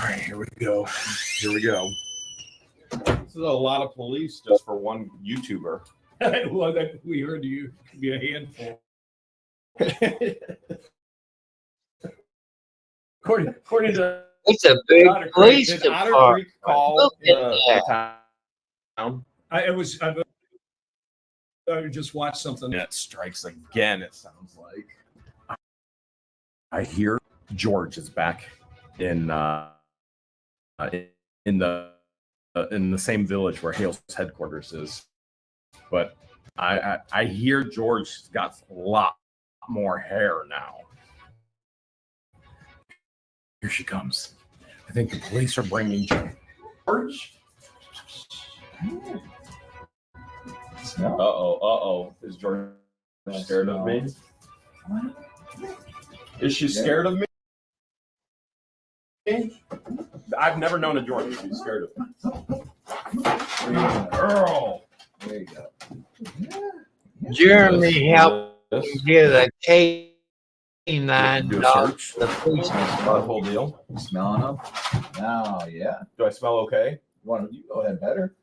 right, here we go. Here we go. This is a lot of police just for one YouTuber. Well, that we heard you could be a handful. According to It's a big Otter Creek, police Did Otter department. Creek call Look at the that. town? I just watched something. It strikes again, it sounds like. I hear George is back in the same village where Hale's headquarters is, but I hear George's got a lot more hair now. Here she comes. I think the police are bringing George. Uh-oh. Is George scared of me? Is she scared of me? I've never known a George to be scared of me. Girl. There you go. Jeremy helped This. get a K9 Do a dog. search. The police. The whole deal. Smelling them? Now, yeah. Do I smell okay? You go ahead better.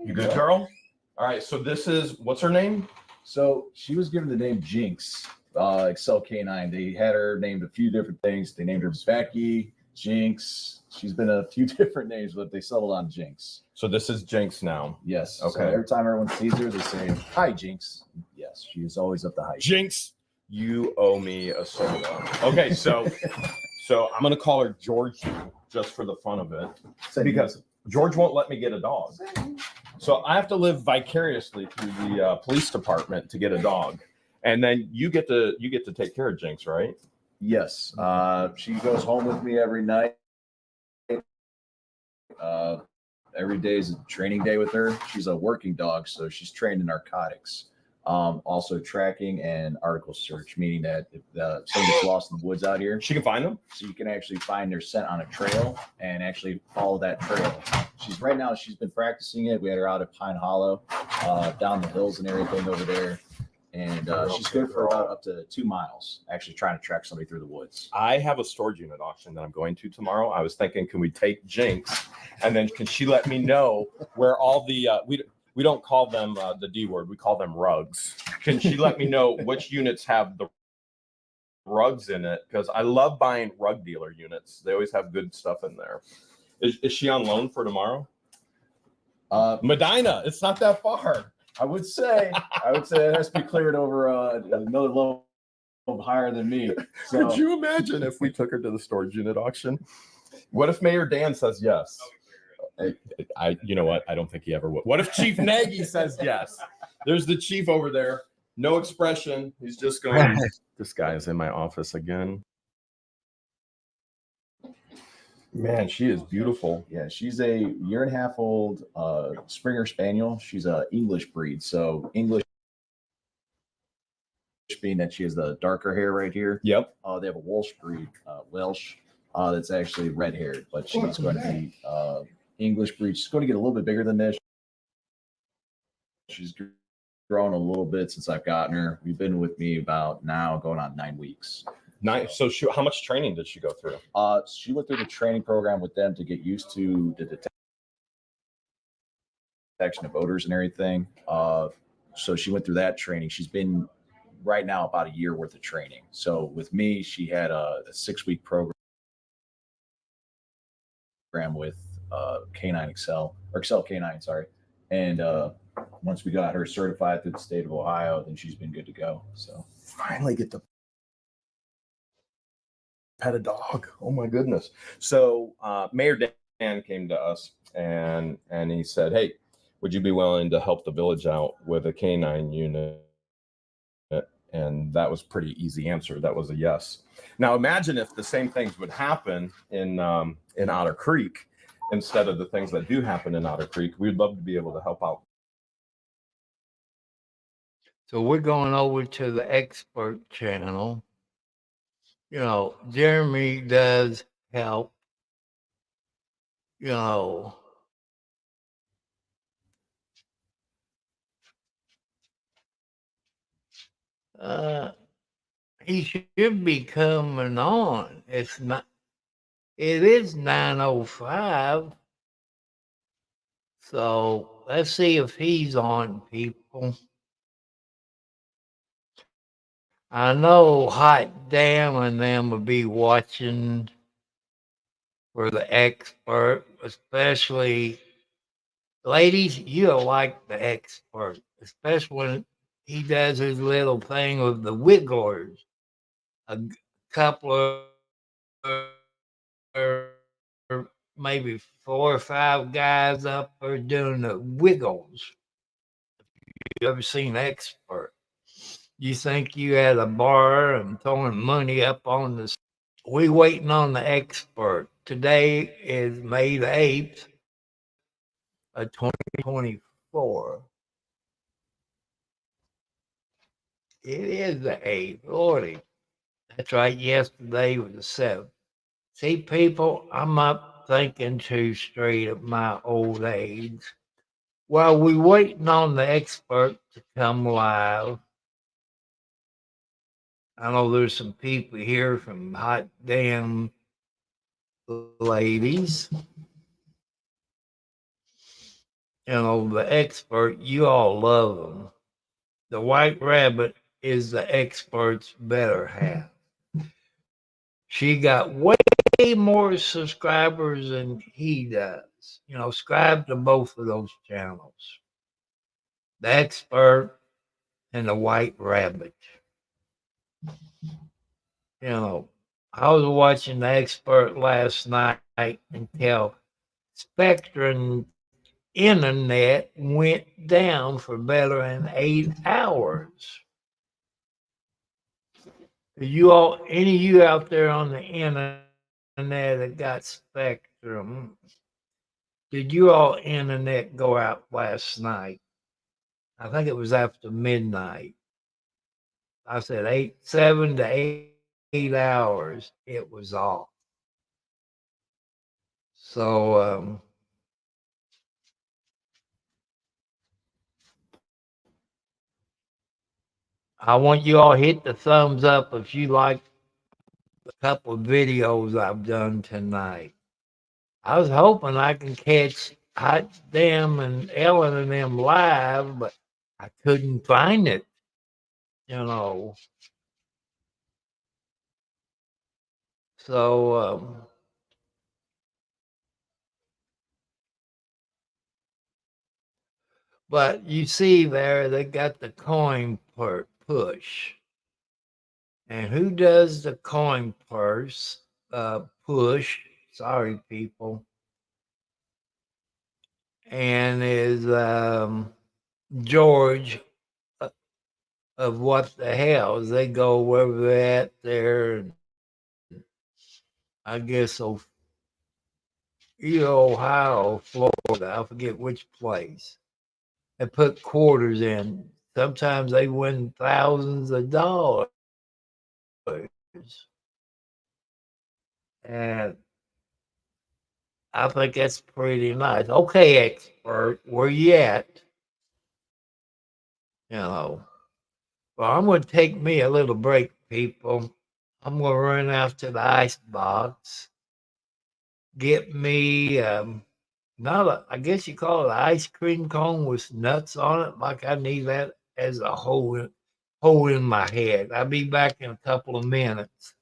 You good, Carl? All right. So this is, what's her name? So she was given the name Jinx, Excel K9. They had her named a few different things. They named her Becky, Jinx. She's been a few different names, but they settled on Jinx. So this is Jinx now. Yes. Okay. So every time everyone sees her, they say, "Hi, Jinx." Yes, she is always up to hype. Jinx, you owe me a soda. Okay, so I'm gonna call her George just for the fun of it, because George won't let me get a dog. So I have to live vicariously through the police department to get a dog, and then you get to take care of Jinx, right? Yes. She goes home with me every night. Every day is a training day with her. She's a working dog, so she's trained in narcotics. Also tracking and article search, meaning that if someone gets lost in the woods out here, She can find them. so you can actually find their scent on a trail and actually follow that trail. She's been practicing it. We had her out at Pine Hollow, down the hills and everything over there. And she's good for about up to 2 miles, actually trying to track somebody through the woods. I have a storage unit auction that I'm going to tomorrow. I was thinking, can we take Jinx, and then can she let me know where all the we don't call them the D word, we call them rugs. Can she let me know which units have the rugs in it? Because I love buying rug dealer units. They always have good stuff in there. Is she on loan for tomorrow? Medina, it's not that far. I would say it has to be cleared over another level higher than me. So Could you imagine if we took her to the storage unit auction? What if Mayor Dan says yes? You know what? I don't think he ever would. What if Chief Nagy says yes? There's the chief over there. No expression. He's just going, this guy is in my office again. Man, she is beautiful. yeah, she's a 1.5-year-old Springer Spaniel. She's a English breed. So English being that she has the darker hair right here. Yep. They have a Welsh breed, Welsh, that's actually red haired, but she's going to be English breed. She's going to get a little bit bigger than this. She's grown a little bit since I've gotten her. We've been with me about now going on 9 weeks. Nice. So how much training did she go through? She went through the training program with them to get used to the detection of odors and everything. So she went through that training. She's been right now about a year worth of training. So with me, she had a 6-week program with K9 Excel or Excel K9, sorry. And once we got her certified through the state of Ohio, then she's been good to go. So Finally get to pet a dog. Oh my goodness. So Mayor Dan came to us and he said, hey, would you be willing to help the village out with a canine unit? And that was pretty easy answer. That was a yes. Now imagine if the same things would happen in Otter Creek instead of the things that do happen in Otter Creek. We'd love to be able to help out. So we're going over to the expert channel. You know, Jeremy does help. You know, he should be coming on. It is 9:05. So let's see if he's on, people. I know Hot Damn and them will be watching for the expert, especially ladies. You'll like the expert, especially when he does his little thing with the wigglers. Couple of maybe 4 or 5 guys up there doing the wiggles. You ever seen expert? You think you at a bar and throwing money up on the. We waiting on the expert. Today is May the 8th of 2024. It is the 8th, Lordy. That's right. Yesterday was the 7th. See, people, I'm up thinking too straight at my old age. While we waiting on the expert to come live, I know there's some people here from Hot Damn Ladies. You know, the expert, you all love them. The White Rabbit is the expert's better half. She got way more subscribers than he does. You know, subscribe to both of those channels. The expert and the White Rabbit. You know, I was watching the expert last night until Spectrum internet went down for better than 8 hours. You all, any of you out there on the internet that got Spectrum, did you all internet go out last night? I think it was after midnight. I said 7 to 8 hours. It was off. So I want you all hit the thumbs up if you like a couple of videos I've done tonight. I was hoping I can catch Hot Damn and Ellen and them live, but I couldn't find it. You know. So but you see there they got the coin push. And who does the coin push? Sorry, people. And is George of What the Hells. They go wherever they're at there. And I guess either Ohio or Florida. I forget which place. They put quarters in. Sometimes they win thousands of dollars. And I think that's pretty nice. Okay, expert, where you at? You know. Well, I'm going to take me a little break, people. I'm going to run out to the ice box, get me not a, I guess you call it an ice cream cone with nuts on it. Like I need that as a hole in my head. I'll be back in a couple of minutes.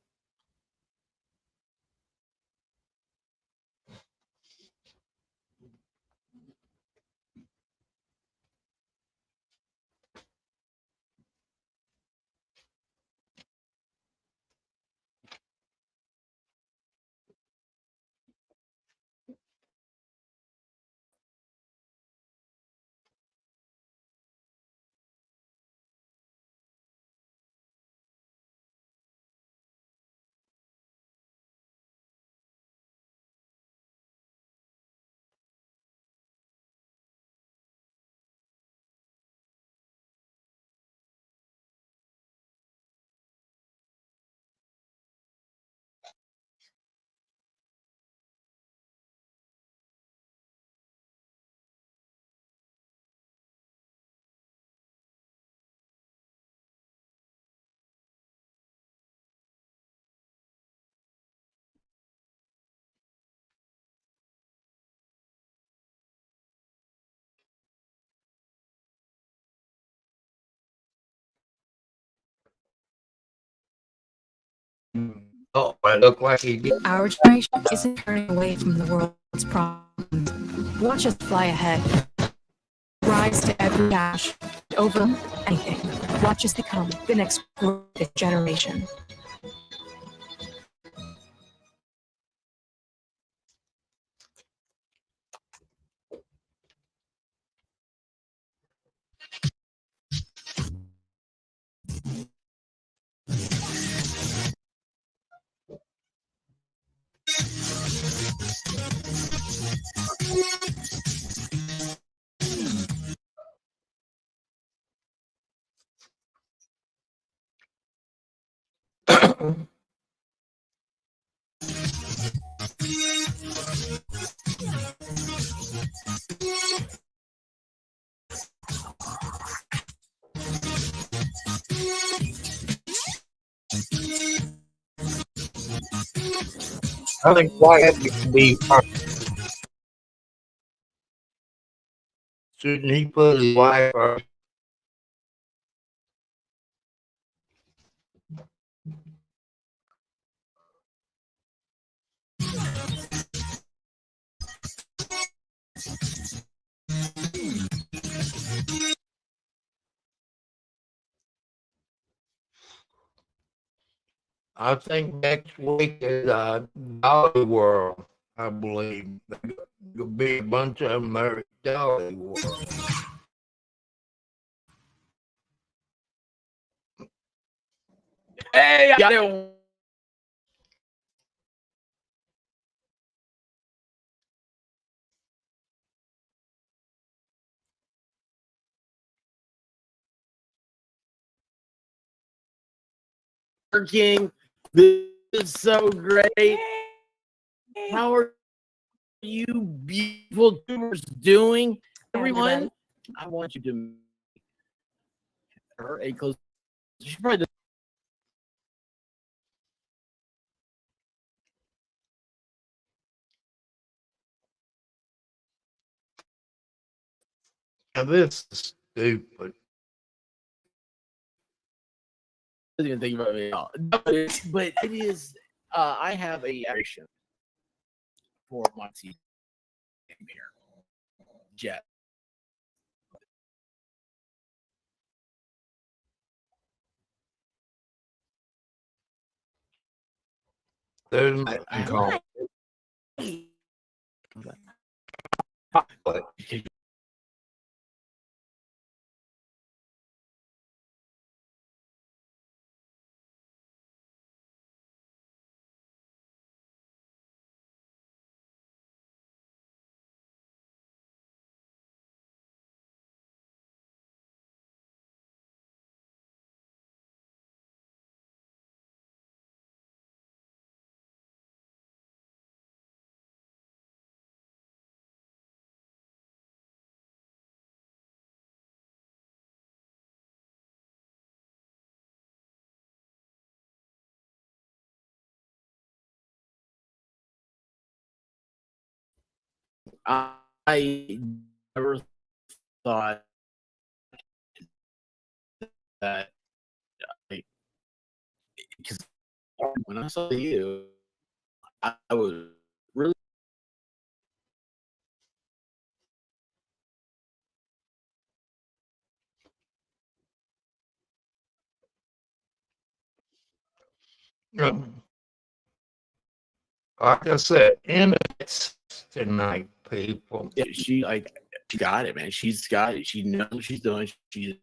Oh, I look like he did. Our generation isn't turning away from the world's problems. Watch us fly ahead. Rise to every challenge. Over anything. Watch us become the next greatest generation. I think why had to be shouldn't he put his wife first? I think next week is Dolly World, I believe. There'll be a bunch of them there at Dolly World. Hey, I got it. Working. This is so great. How are you beautiful tubers doing? Everyone, I want you to make her a close. She probably Now this is stupid. doesn't even think about me at all. But it is. I have a action for my team here. Jet. There's I call. But I never thought that because when I saw you, I was really like I said, inmates tonight, people. she like she got it, man. She's got it. She knows what she's doing. She's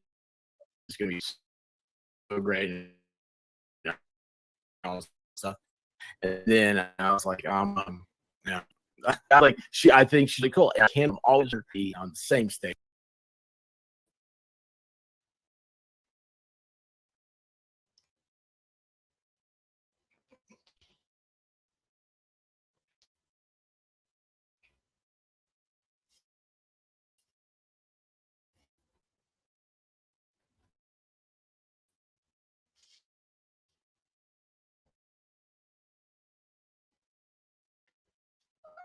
gonna be so great and all stuff. And then I was like, yeah. Like I think she's really cool. I can't always be on the same stage.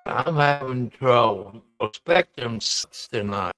I'm having trouble. Spectrum sucks tonight.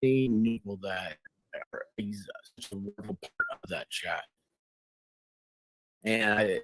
People that is such a wonderful part of that chat. And I,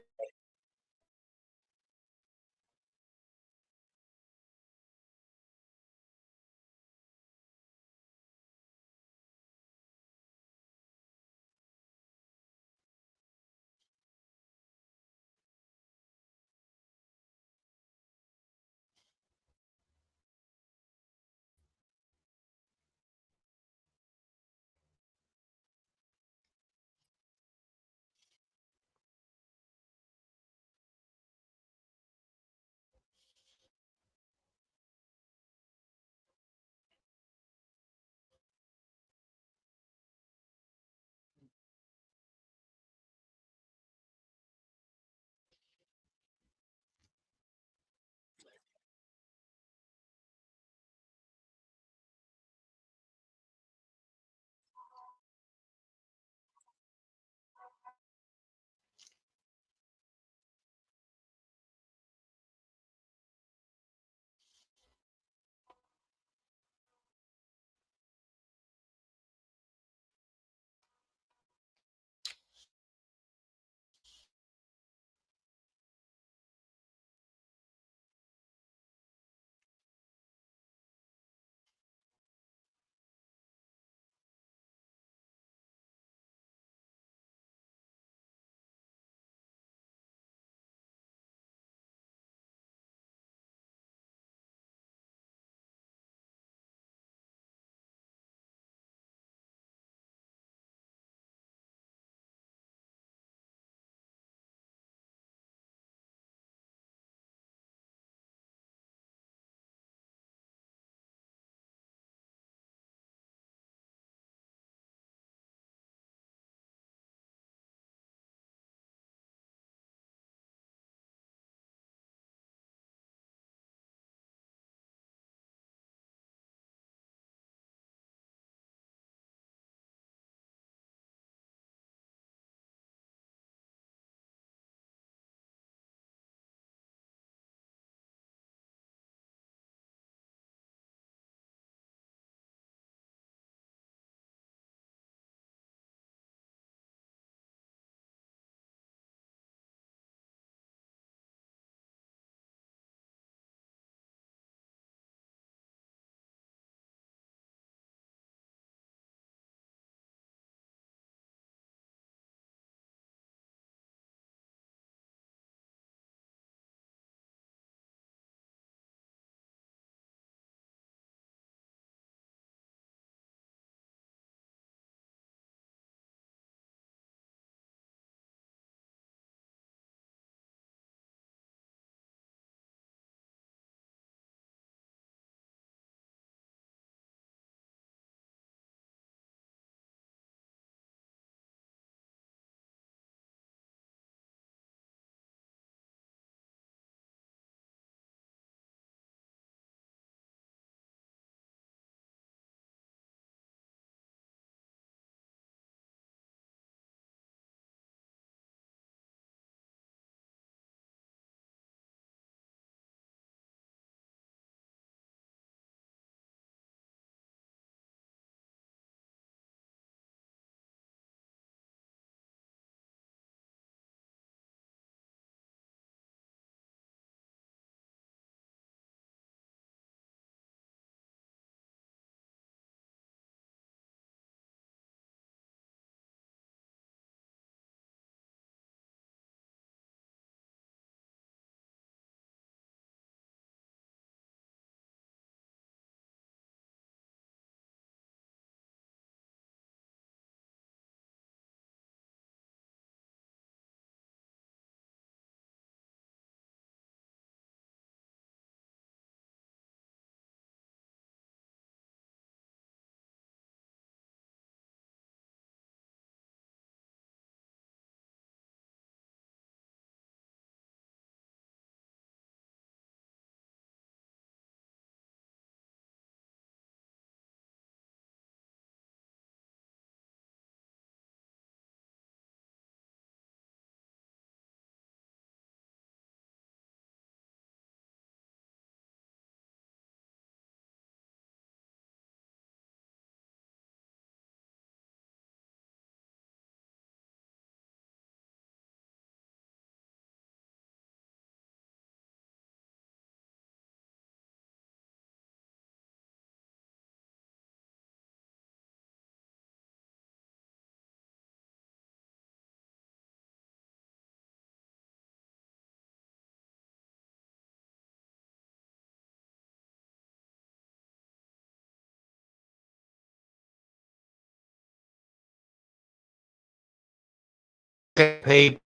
Okay,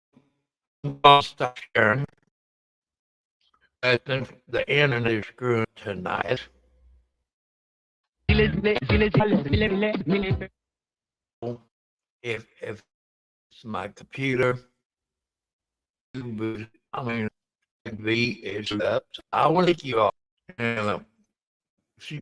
people, I'll stop sharing. I think the internet is screwing tonight. If it's my computer, I mean, V is up. I want to let you all. And she